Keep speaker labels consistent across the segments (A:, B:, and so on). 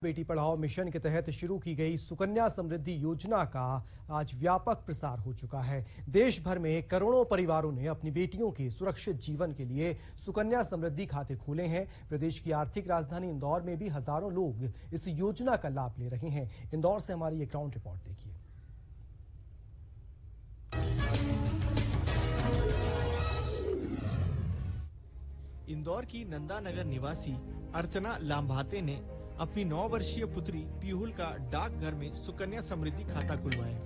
A: Beti Padhao mission के तहत शुरू की गई सुकन्या समृद्धि योजना का आज व्यापक प्रसार हो चुका है। देश भर में करोड़ों परिवारों ने अपनी बेटियों के सुरक्षित जीवन के लिए सुकन्या समृद्धि खाते खोले हैं। प्रदेश की आर्थिक राजधानी इंदौर में भी हजारों लोग इस योजना का लाभ ले रहे हैं। इंदौर से हमारी एक ग्राउंड रिपोर्ट देखिए।
B: इंदौर की नंदानगर निवासी अर्चना लांभाते ने अपनी 9 वर्षीय पुत्री पीहुल का डाकघर में सुकन्या समृद्धि खाता खुलवाया।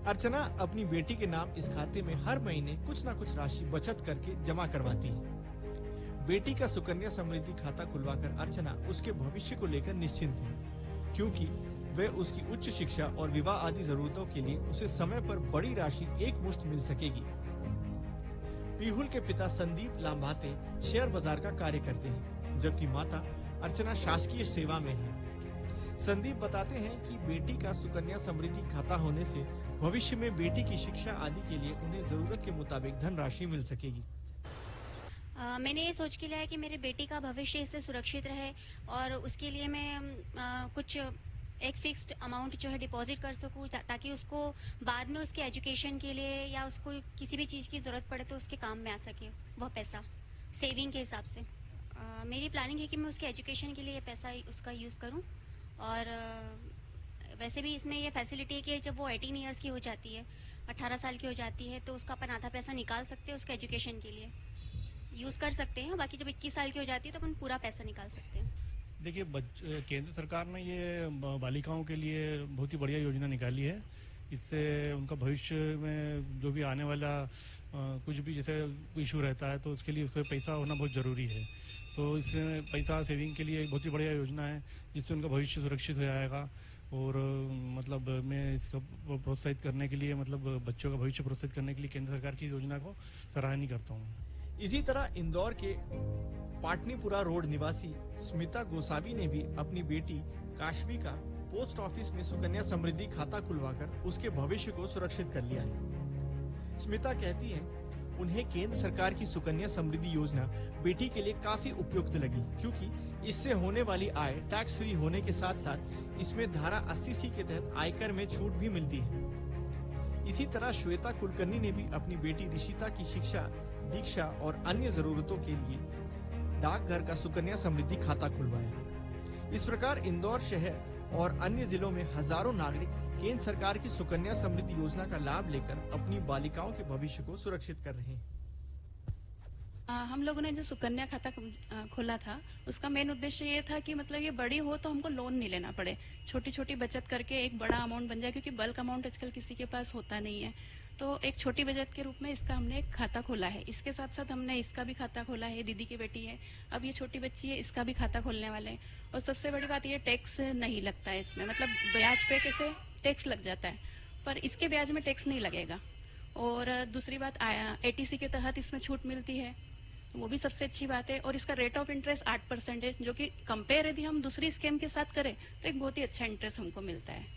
B: अर्चना अपनी बेटी के नाम इस खाते में हर महीने कुछ न कुछ राशि बचत करके जमा करवाती है। बेटी का सुकन्या समृद्धि खाता खुलवाकर अर्चना उसके भविष्य को लेकर निश्चिंत है, क्योंकि वह उसकी उच्च शिक्षा और विवाह आदि जरूरतों के लिए उसे समय पर बड़ी राशि एक मुश्त मिल सकेगी। पीहुल के पिता संदीप लांभाते शेयर बाजार का कार्य करते हैं, जबकि माता अर्चना शासकीय सेवा में है। संदीप बताते हैं कि बेटी का सुकन्या समृद्धि खाता होने से भविष्य में बेटी की शिक्षा आदि के लिए उन्हें जरूरत के मुताबिक धनराशि मिल सकेगी।
C: मैंने ये सोच के लिया है कि मेरी बेटी का भविष्य इससे सुरक्षित रहे और उसके लिए मैं कुछ एक फिक्स्ड अमाउंट जो है डिपॉजिट कर सकूं, ताकि उसको बाद में उसके एजुकेशन के लिए या उसको किसी भी चीज़ की ज़रूरत पड़े तो उसके काम में आ सके वह पैसा सेविंग के हिसाब से। मेरी प्लानिंग है कि मैं उसके एजुकेशन के लिए ये पैसा उसका यूज़ करूं। और वैसे भी इसमें ये फैसिलिटी है कि जब वो 18 ईयर्स की हो जाती है, 18 साल की हो जाती है, तो उसका अपन आधा पैसा निकाल सकते हैं उसके एजुकेशन के लिए यूज़ कर सकते हैं। बाकी जब 21 साल की हो जाती है तो अपन पूरा पैसा निकाल सकते हैं।
D: देखिए, केंद्र सरकार ने ये बालिकाओं के लिए बहुत ही बढ़िया योजना निकाली है। इससे उनका भविष्य में जो भी आने वाला कुछ भी जैसे इशू रहता है तो उसके लिए उसका पैसा होना बहुत ज़रूरी है। तो इससे पैसा सेविंग के लिए बहुत ही बढ़िया योजना है, जिससे उनका भविष्य सुरक्षित हो जाएगा। और मतलब मैं इसको प्रोत्साहित करने के लिए, मतलब बच्चों का भविष्य प्रोत्साहित करने के लिए केंद्र सरकार की योजना को सराहनीय करता हूँ।
B: इसी तरह इंदौर के पाटनीपुरा रोड निवासी स्मिता गोसावी ने भी अपनी बेटी काशवी का पोस्ट ऑफिस में सुकन्या समृद्धि खाता खुलवाकर उसके भविष्य को सुरक्षित कर लिया है। स्मिता कहती है, उन्हें केंद्र सरकार की सुकन्या समृद्धि योजना बेटी के लिए काफी उपयुक्त लगी, क्योंकि इससे होने वाली आय टैक्स फ्री होने के साथ साथ इसमें धारा 80C के तहत आयकर में छूट भी मिलती है। इसी तरह श्वेता कुलकर्णी ने भी अपनी बेटी ऋषिता की शिक्षा, दीक्षा और अन्य जरूरतों के लिए डाकघर का सुकन्या समृद्धि खाता खुलवाया। इस प्रकार इंदौर शहर और अन्य जिलों में हजारों नागरिक केंद्र सरकार की सुकन्या समृद्धि योजना का लाभ लेकर अपनी बालिकाओं के भविष्य को सुरक्षित कर रहे हैं।
E: हम लोगों ने जो सुकन्या खाता खोला था, उसका मेन उद्देश्य ये था कि मतलब ये बड़ी हो तो हमको लोन नहीं लेना पड़े, छोटी छोटी बचत करके एक बड़ा अमाउंट बन जाए, क्योंकि बल्क अमाउंट आजकल किसी के पास होता नहीं है। तो एक छोटी बचत के रूप में इसका हमने एक खाता खोला है। इसके साथ साथ हमने इसका भी खाता खोला है। दीदी की बेटी है, अब ये छोटी बच्ची है, इसका भी खाता खोलने वाले हैं। और सबसे बड़ी बात, ये टैक्स नहीं लगता है इसमें, मतलब ब्याज पे कैसे टैक्स लग जाता है, पर इसके ब्याज में टैक्स नहीं लगेगा। और दूसरी बात, ATC के तहत इसमें छूट मिलती है, वो भी सबसे अच्छी बात है। और इसका रेट ऑफ इंटरेस्ट 8% है, जो कि कंपेयर यदि हम दूसरी स्कीम के साथ करें तो एक बहुत ही अच्छा इंटरेस्ट हमको मिलता है।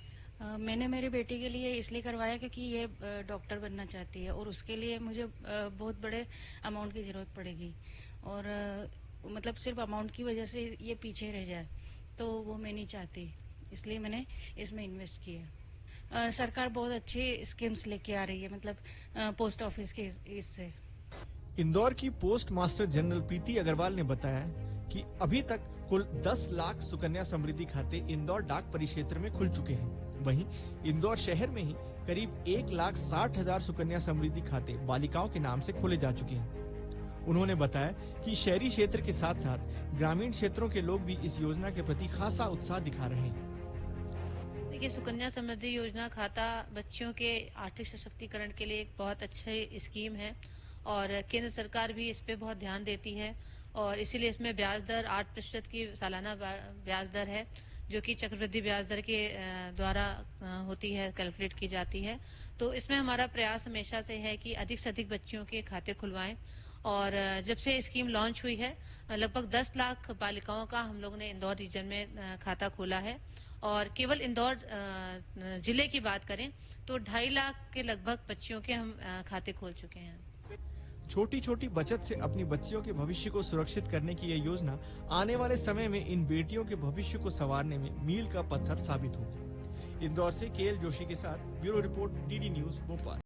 F: मैंने मेरी बेटी के लिए इसलिए करवाया क्योंकि ये डॉक्टर बनना चाहती है और उसके लिए मुझे बहुत बड़े अमाउंट की ज़रूरत पड़ेगी। और मतलब सिर्फ अमाउंट की वजह से ये पीछे रह जाए तो वो मैं नहीं चाहती, इसलिए मैंने इसमें इन्वेस्ट किया। सरकार बहुत अच्छी स्कीम्स लेके आ रही है, मतलब पोस्ट ऑफिस के इससे।
B: इंदौर की पोस्ट मास्टर जनरल प्रीति अग्रवाल ने बताया कि अभी तक कुल 10 लाख सुकन्या समृद्धि खाते इंदौर डाक परिक्षेत्र में खुल चुके हैं। वहीं इंदौर शहर में ही करीब 1,60,000 सुकन्या समृद्धि खाते बालिकाओं के नाम से खोले जा चुके हैं। उन्होंने बताया कि शहरी क्षेत्र के साथ साथ ग्रामीण क्षेत्रों के लोग भी इस योजना के प्रति खासा उत्साह दिखा रहे हैं।
G: देखिए, सुकन्या समृद्धि योजना खाता बच्चियों के आर्थिक सशक्तिकरण के लिए एक बहुत अच्छी स्कीम है और केंद्र सरकार भी इस पे बहुत ध्यान देती है। और इसीलिए इसमें ब्याज दर 8% की सालाना ब्याज दर है, जो कि चक्रवृद्धि ब्याज दर के द्वारा होती है, कैलकुलेट की जाती है। तो इसमें हमारा प्रयास हमेशा से है कि अधिक से अधिक बच्चियों के खाते खुलवाएं। और जब से स्कीम लॉन्च हुई है, लगभग 10 लाख बालिकाओं का हम लोगों ने इंदौर रीजन में खाता खोला है। और केवल इंदौर जिले की बात करें तो 2.5 लाख के लगभग बच्चियों के हम खाते खोल चुके हैं।
B: छोटी छोटी बचत से अपनी बच्चियों के भविष्य को सुरक्षित करने की यह योजना आने वाले समय में इन बेटियों के भविष्य को संवारने में मील का पत्थर साबित होगी। इंदौर से केएल जोशी के साथ bureau report, DD news Bhopal.